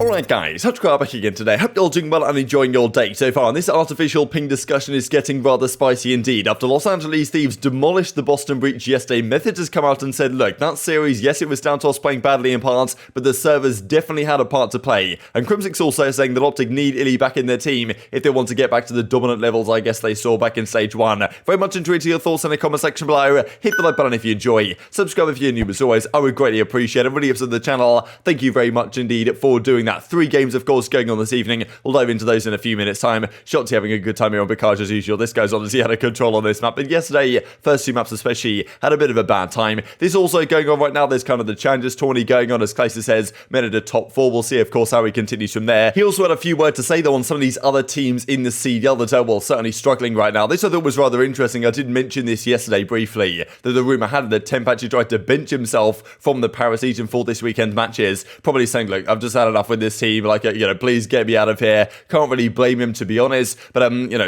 Alright guys, TacticalRab back again today. Hope you're all doing well and enjoying your day so far. And this artificial ping discussion is getting rather spicy indeed. After Los Angeles Thieves demolished the Boston breach yesterday, Methodz has come out and said, look, that series, yes, it was down to us playing badly in parts, but the servers definitely had a part to play. And Crimsix also saying that OpTic need iLLeY back in their team if they want to get back to the dominant levels I guess they saw back in Stage 1. Very much into your thoughts in the comment section below. Hit the like button if you enjoy. Subscribe if you're new, as always, I would greatly appreciate it. Really up to the channel. Thank you very much indeed for doing that. 3 games, of course, going on this evening. We'll dive into those in a few minutes' time. Shotzi having a good time here on Bicage as usual. This guy's honestly had a control on this map, but yesterday, first 2 maps especially, had a bit of a bad time. This also going on right now. There's kind of the challenges tourney going on, as Clayster says, men at the top 4. We'll see, of course, how he continues from there. He also had a few words to say, though, on some of these other teams in the CDL that are, well, certainly struggling right now. This I thought was rather interesting. I did mention this yesterday briefly, that the rumour had that Temp actually tried to bench himself from the Paris region for this weekend matches, probably saying, look, I've just had enough with this team, like, please get me out of here. Can't really blame him, to be honest, but,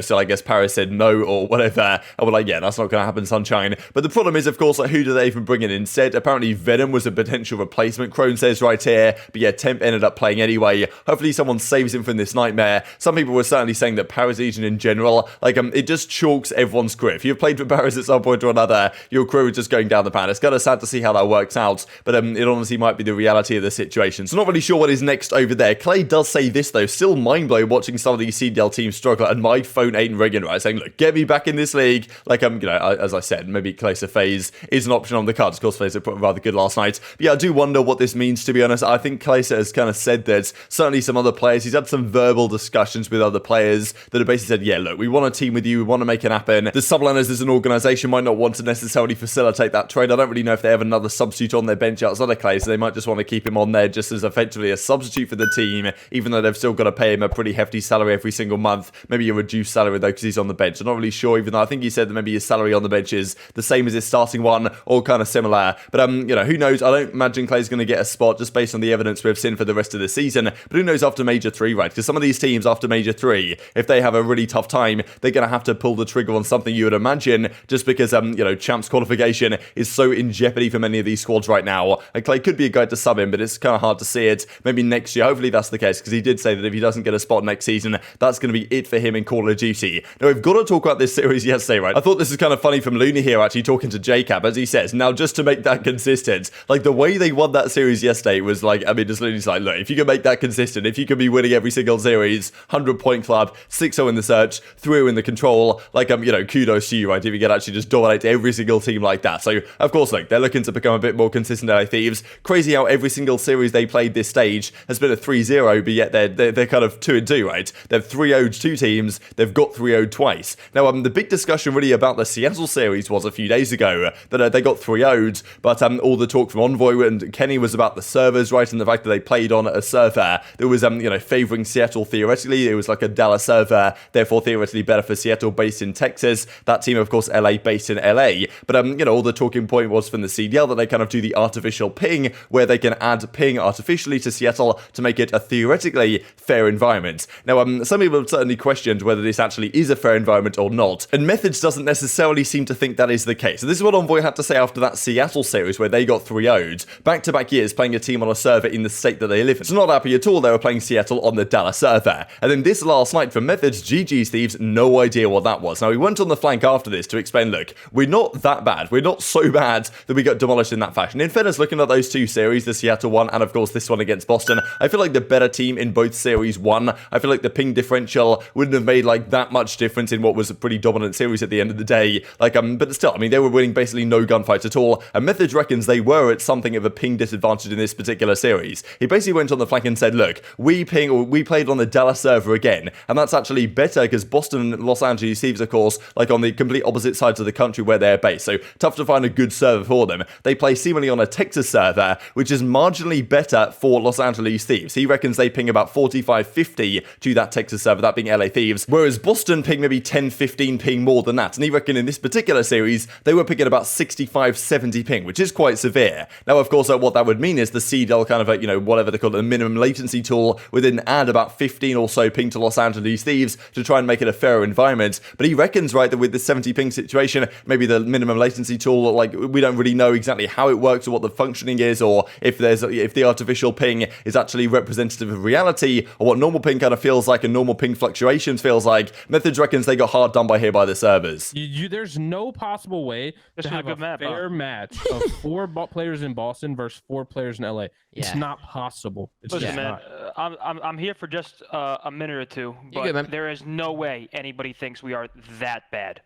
so I guess Paris said no or whatever, and we're like, yeah, that's not going to happen, sunshine. But the problem is, of course, like, who do they even bring in instead? Apparently, Venom was a potential replacement, Crone says right here, but yeah, Temp ended up playing anyway. Hopefully someone saves him from this nightmare. Some people were certainly saying that Paris region in general, like, it just chalks everyone's career. If you've played for Paris at some point or another, your career is just going down the pan. It's kind of sad to see how that works out, but it honestly might be the reality of the situation. So not really sure what is next over there. Clay does say this, though, still mind-blowing watching some of these CDL teams struggle, and my phone ain't ringing, right, saying, look, get me back in this league. Like, as I said, maybe Clayster FaZe is an option on the cards. Of course, FaZe put rather good last night. But yeah, I do wonder what this means, to be honest. I think Clayster has kind of said that certainly some other players, he's had some verbal discussions with other players that have basically said, yeah, look, we want a team with you, we want to make it happen. The Subliners as an organisation might not want to necessarily facilitate that trade. I don't really know if they have another substitute on their bench outside of Clay, so they might just want to keep him on there just as effectively a substitute for the team, even though they've still got to pay him a pretty hefty salary every single month. Maybe a reduced salary, though, because he's on the bench. I'm not really sure, even though I think he said that maybe his salary on the bench is the same as his starting one, or kind of similar. But, who knows? I don't imagine Clay's going to get a spot just based on the evidence we've seen for the rest of the season. But who knows after Major 3, right? Because some of these teams after Major 3, if they have a really tough time, they're going to have to pull the trigger on something, you would imagine, just because, Champs qualification is so in jeopardy for many of these squads right now. And Clay could be a guy to sub him, but it's kind of hard to see it. Maybe next year, hopefully that's the case, because he did say that if he doesn't get a spot next season, that's going to be it for him in Call of Duty. Now, we've got to talk about this series yesterday, right? I thought this was kind of funny from Looney here, actually talking to JCap, as he says, now just to make that consistent, like the way they won that series yesterday was like, just Looney's like, look, if you can make that consistent, if you can be winning every single series, 100-point club, 6-0 in the search, 3-0 in the control, like, kudos to you, right? If you can actually just dominate every single team like that. So, of course, like, they're looking to become a bit more consistent at Thieves. Crazy how every single series they played this stage has been a 3-0, but yet they're kind of 2-2, right? They've 3-0'd 2 teams, they've got 3-0'd twice. Now, the big discussion really about the Seattle series was a few days ago that they got 3-0'd, but all the talk from Envoy and Kenny was about the servers, right, and the fact that they played on a server that was, favouring Seattle theoretically. It was like a Dallas server, therefore theoretically better for Seattle based in Texas. That team, of course, LA based in LA. But, all the talking point was from the CDL that they kind of do the artificial ping, where they can add ping artificially to Seattle to make it a theoretically fair environment. Now, some people have certainly questioned whether this actually is a fair environment or not, and Methodz doesn't necessarily seem to think that is the case. So this is what Envoy had to say after that Seattle series where they got 3-0'd, back-to-back years playing a team on a server in the state that they live in. So not happy at all they were playing Seattle on the Dallas server. And then this last night from Methodz, GG's Thieves, no idea what that was. Now, we went on the flank after this to explain, look, we're not that bad. We're not so bad that we got demolished in that fashion. In fairness, looking at those 2 series, the Seattle one and, of course, this one against Boston, I feel like the better team in both series won. I feel like the ping differential wouldn't have made, like, that much difference in what was a pretty dominant series at the end of the day. Like, but still, they were winning basically no gunfights at all, and Methodz reckons they were at something of a ping disadvantage in this particular series. He basically went on the flank and said, look, we played on the Dallas server again, and that's actually better because Boston and Los Angeles Thieves, of course, like on the complete opposite sides of the country where they're based, so tough to find a good server for them. They play seemingly on a Texas server, which is marginally better for Los Angeles Thieves. He reckons they ping about 45-50 to that Texas server, that being LA Thieves, whereas Boston ping maybe 10-15 ping more than that, and he reckon in this particular series, they were picking about 65-70 ping, which is quite severe. Now, of course, what that would mean is the CDL kind of, whatever they call it, a minimum latency tool would then add about 15 or so ping to Los Angeles Thieves to try and make it a fairer environment. But he reckons, right, that with the 70 ping situation, maybe the minimum latency tool, like, we don't really know exactly how it works or what the functioning is, or if the artificial ping is actually actually representative of reality, or what normal ping kind of feels like and normal ping fluctuations feels like. Methodz reckons they got hard done by here by the servers. There's no possible way to have a fair match of 4 players in Boston versus 4 players in LA. It's not possible. It's Listen, man, not. I'm here for just a minute or two, but there is no way anybody thinks we are that bad.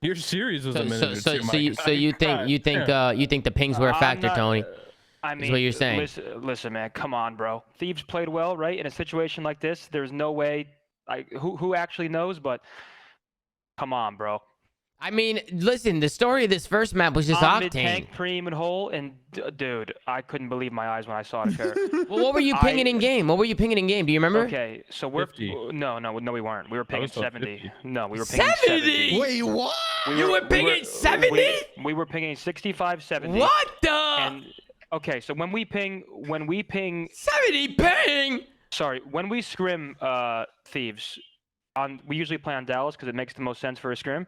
Your series was a minute or two, Mike. So you think the pings were a factor, Tony? I mean, is what you're saying. Listen, man, come on, bro. Thieves played well, right? In a situation like this, there's no way. Who actually knows? But come on, bro. I mean, listen, the story of this first map was just Octane. Tank, Preem, and Hole, and dude, I couldn't believe my eyes when I saw it. Well, what were you pinging in game? What were you pinging in game? Do you remember? Okay, so we're 50. No, we weren't. We were pinging 70. 50. No, we were pinging 70. Wait, what? You were pinging 70? We were pinging 65, 70. What the? And okay, so when we ping 70 ping. Sorry, when we scrim Thieves, we usually play on Dallas because it makes the most sense for a scrim.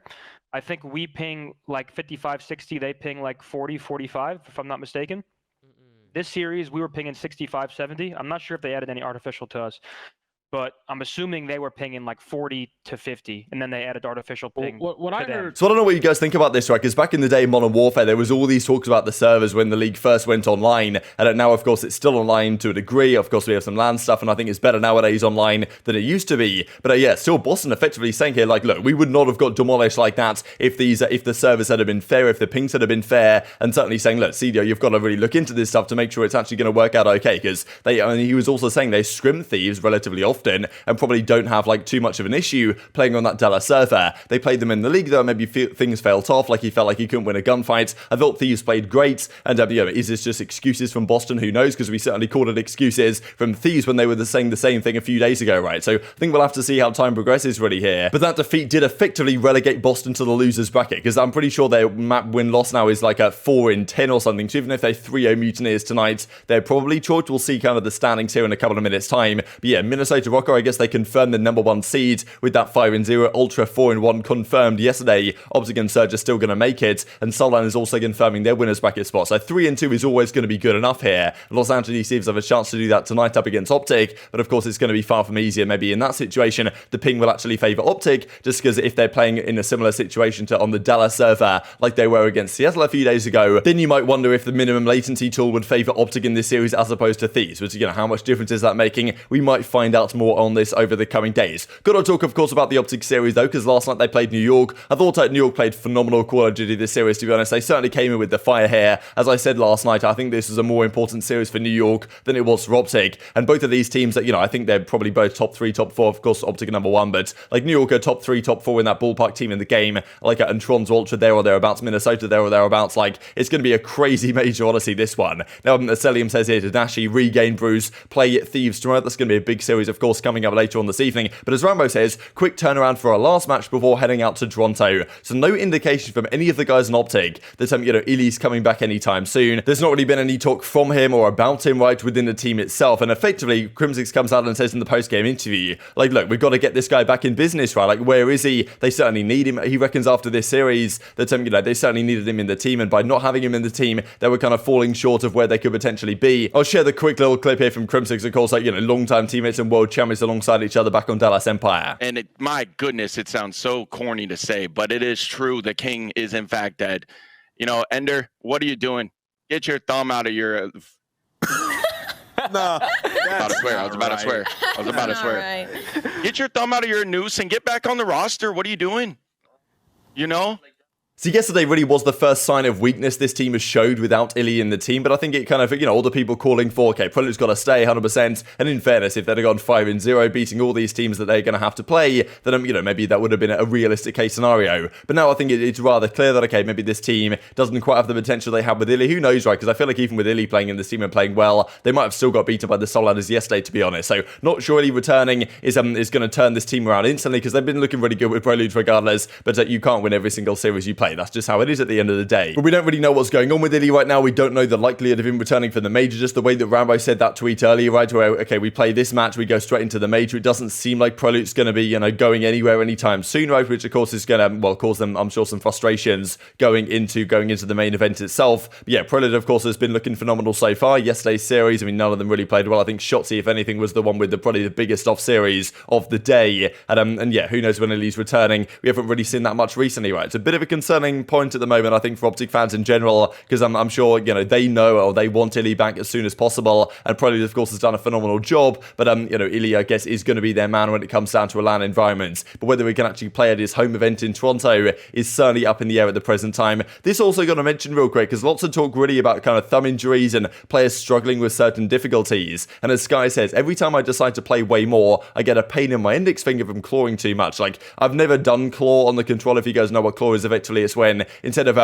I think we ping like 55, 60. They ping like 40, 45, if I'm not mistaken. This series, we were pinging 65, 70. I'm not sure if they added any artificial to us, but I'm assuming they were pinging like 40 to 50, and then they added artificial ping. What I heard. So I don't know what you guys think about this, right? Because back in the day in Modern Warfare, there was all these talks about the servers when the league first went online, and now, of course, it's still online to a degree. Of course, we have some LAN stuff, and I think it's better nowadays online than it used to be. But yeah, still Boston effectively saying here, like, look, we would not have got demolished like that if the servers had been fair, if the pings had been fair, and certainly saying, look, CDL, you've got to really look into this stuff to make sure it's actually going to work out okay. Because he was also saying they scrim Thieves relatively often, and probably don't have like too much of an issue playing on that Dallas server. They played them in the league though, maybe things felt off, like he felt like he couldn't win a gunfight. I thought Thieves played great, and is this just excuses from Boston? Who knows? Because we certainly called it excuses from Thieves when they were saying the same thing a few days ago, right? So I think we'll have to see how time progresses really here. But that defeat did effectively relegate Boston to the losers bracket, because I'm pretty sure their map win-loss now is like a 4-10 or something. So even if they 3-0 Mutineers tonight, they're probably chalked. We'll see kind of the standings here in a couple of minutes time. But yeah, Minnesota Rokkr, I guess they confirmed the #1 seed with that 5-0. Ultra 4-1 confirmed yesterday. OpTic and Surge are still going to make it, and Solon is also confirming their winners bracket spot. So 3-2 is always going to be good enough here. Los Angeles Thieves have a chance to do that tonight up against OpTic, but of course it's going to be far from easier. Maybe in that situation, the ping will actually favour OpTic, just because if they're playing in a similar situation to on the Dallas server, like they were against Seattle a few days ago, then you might wonder if the minimum latency tool would favour OpTic in this series as opposed to Thieves. Which, how much difference is that making? We might find out more on this over the coming days. Got to talk, of course, about the OpTic series, though, because last night they played New York. I thought New York played phenomenal Call of Duty this series, to be honest. They certainly came in with the fire here. As I said last night, I think this was a more important series for New York than it was for OpTic. And both of these teams, that I think they're probably both top 3, top 4. Of course, OpTic #1, but like New York are top 3, top 4 in that ballpark team in the game. Like and Tron's Ultra there or thereabouts, Minnesota there or thereabouts. Like, it's going to be a crazy major, honestly, this one. Now, Cellium says here to Dashi, regain Bruce, play Thieves tomorrow. That's going to be a big series, of course, coming up later on this evening. But as Rambo says, quick turnaround for our last match before heading out to Toronto. So no indication from any of the guys in OpTic that iLLeY's coming back anytime soon. There's not really been any talk from him or about him right within the team itself. And effectively, Crimsix comes out and says in the post-game interview, like, look, we've got to get this guy back in business, right? Like, where is he? They certainly need him. He reckons after this series that they certainly needed him in the team, and by not having him in the team, they were kind of falling short of where they could potentially be. I'll share the quick little clip here from Crimsix, of course, long-time teammates and world champions alongside each other back on Dallas Empire. And my goodness, it sounds so corny to say, but it is true. The king is in fact dead. Ender, what are you doing? Get your thumb out of your... No. I was about to swear. Right. Get your thumb out of your noose and get back on the roster. What are you doing? So yesterday really was the first sign of weakness this team has showed without iLLeY in the team, but I think it kind of, all the people calling for, okay, Prelude's got to stay 100%, and in fairness, if they'd have gone 5-0, beating all these teams that they're going to have to play, then, maybe that would have been a realistic case scenario. But now I think it's rather clear that, okay, maybe this team doesn't quite have the potential they had with iLLeY. Who knows, right? Because I feel like even with iLLeY playing in this team and playing well, they might have still got beaten by the Solanders yesterday, to be honest. So not sure iLLeY returning is going to turn this team around instantly, because they've been looking really good with Prelude regardless, but you can't win every single series you play. play. That's just how it is at the end of the day. But we don't really know what's going on with iLLeY right now. We don't know the likelihood of him returning for the major, just the way that Rambo said that tweet earlier, right? Where, okay, we play this match, we go straight into the major. It doesn't seem like Prolute's going to be, going anywhere anytime soon, right? Which, of course, is going to, well, cause them, I'm sure, some frustrations going into the main event itself. But yeah, Prolute, of course, has been looking phenomenal so far. Yesterday's series, I mean, none of them really played well. I think Shotzzy, if anything, was the one with probably the biggest off series of the day. And yeah, who knows when iLLeY's returning. We haven't really seen that much recently, right? It's a bit of a concerning point at the moment, I think, for OpTic fans in general, because I'm sure, they know or they want iLLeY back as soon as possible. And Prolute, of course, has done a phenomenal job. But, iLLeY, I guess, is going to be their man when it comes down to a LAN environment. But whether we can actually play at his home event in Toronto is certainly up in the air at the present time. This also got to mention real quick, because lots of talk really about kind of thumb injuries and players struggling with certain difficulties. And as Sky says, every time I decide to play way more, I get a pain in my index finger from clawing too much. Like, I've never done claw on the controller. If you guys know what claw is, effectively it's when instead of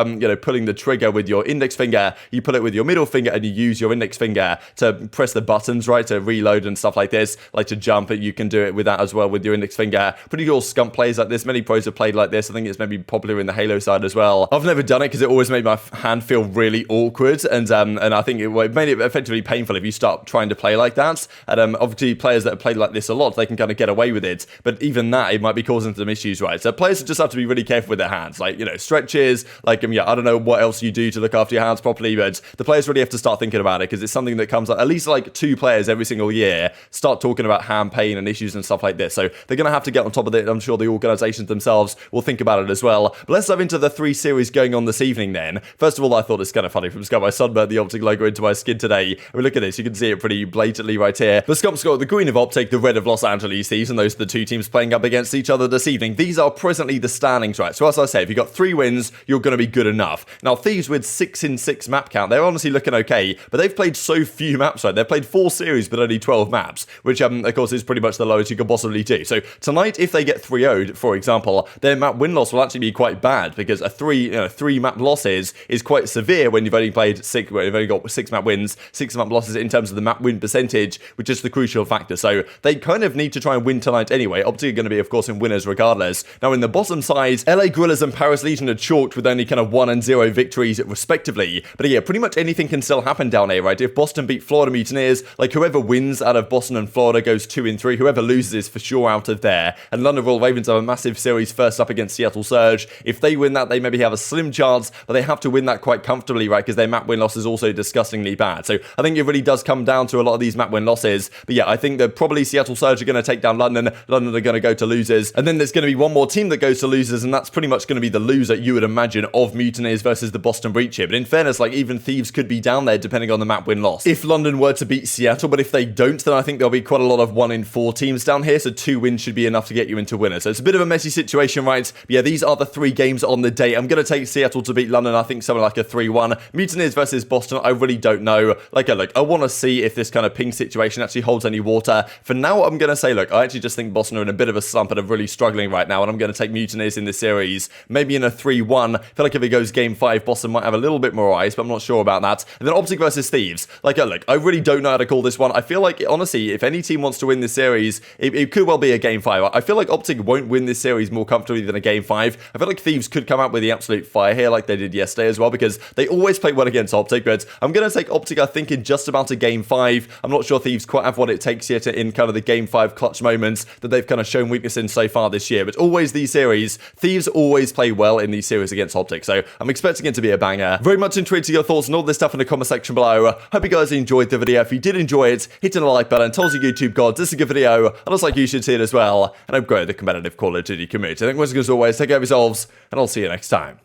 pulling the trigger with your index finger, you pull it with your middle finger and you use your index finger to press the buttons, right, to reload and stuff like this, like to jump. You can do it with that as well with your index finger. Pretty cool scump plays like this. Many pros have played like this. I think it's maybe popular in the Halo side as well. I've never done it because it always made my hand feel really awkward, and I think it made it effectively painful if you start trying to play like that. And obviously players that have played like this a lot, they can kind of get away with it, but even that, it might be causing some issues, right? So players just have to be really careful with their hands, like, stretches, like, I don't know what else you do to look after your hands properly, but the players really have to start thinking about it, because it's something that comes up, at least like 2 players every single year start talking about hand pain and issues and stuff like this. So they're going to have to get on top of it. I'm sure the organizations themselves will think about it as well. But let's dive into the 3 series going on this evening then. First of all, I thought it's kind of funny from Scump. I sunburned the OpTic logo into my skin today. I mean, look at this. You can see it pretty blatantly right here. But Scump's got the green of OpTic, the red of Los Angeles Thieves, and those are the 2 teams playing up against each other this evening. These are presently the standings, right? So as I say, if you've got 3 wins, you're going to be good enough. Now, Thieves with 6-in-6 map count, they're honestly looking okay, but they've played so few maps, right? They've played 4 series, but only 12 maps, which, of course, is pretty much the lowest you could possibly do. So tonight, if they get 3-0'd, for example, their map win-loss will actually be quite bad, because a 3 map losses is quite severe when you've only played 6, well, you've only got 6 map wins, 6 map losses in terms of the map win percentage, which is the crucial factor. So they kind of need to try and win tonight anyway. Obviously, going to be, of course, in winners regardless. Now, in the bottom side, LA Guerrillas and Paris Legion are chalked with only kind of 1 and 0 victories respectively. But yeah, pretty much anything can still happen down here, right? If Boston beat Florida Mutineers, like whoever wins out of Boston and Florida goes 2-3. Whoever loses is for sure out of there. And London Royal Ravens have a massive series first up against Seattle Surge. If they win that, they maybe have a slim chance, but they have to win that quite comfortably, right? Because their map win loss is also disgustingly bad. So I think it really does come down to a lot of these map win losses. But yeah, I think that probably Seattle Surge are going to take down London. London are going to go to losers. And then there's going to be one more team that goes to losers, and that's pretty much going to be the loser, you would imagine, of Mutineers versus the Boston Breach here. But in fairness, like, even Thieves could be down there depending on the map win loss. If London were to beat Seattle, but if they don't, then I think there'll be quite a lot of 1-in-4 teams down here. So 2 wins should be enough to get you into winners. So it's a bit of a messy situation, right? But yeah, these are the 3 games on the day. I'm going to take Seattle to beat London. I think something like a 3-1. Mutineers versus Boston, I really don't know. Like, I want to see if this kind of ping situation actually holds any water. For now, I'm going to say, look, I actually just think Boston are in a bit of a slump and are really struggling right now, and I'm going to take Mutineers in this series. Maybe in a 3-1. I feel like if it goes game 5, Boston might have a little bit more eyes, but I'm not sure about that. And then OpTic versus Thieves. Like, look, I really don't know how to call this one. I feel like, honestly, if any team wants to win this series, it could well be a game 5. I feel like OpTic won't win this series more comfortably than a game 5. I feel like Thieves could come out with the absolute fire here like they did yesterday as well, because they always play well against OpTic, but I'm going to take OpTic, I think, in just about a game 5. I'm not sure Thieves quite have what it takes yet in kind of the game 5 clutch moments that they've kind of shown weakness in so far this year. But always these series, Thieves always play well in these series against OpTic, so I'm expecting it to be a banger. Very much intrigued to your thoughts and all this stuff in the comment section below. Hope you guys enjoyed the video. If you did enjoy it, hit the like button, tells your YouTube gods this is a good video, and also like you should see it as well, and I've grown the competitive Call of Duty community. I think once again, as always, take care of yourselves, and I'll see you next time.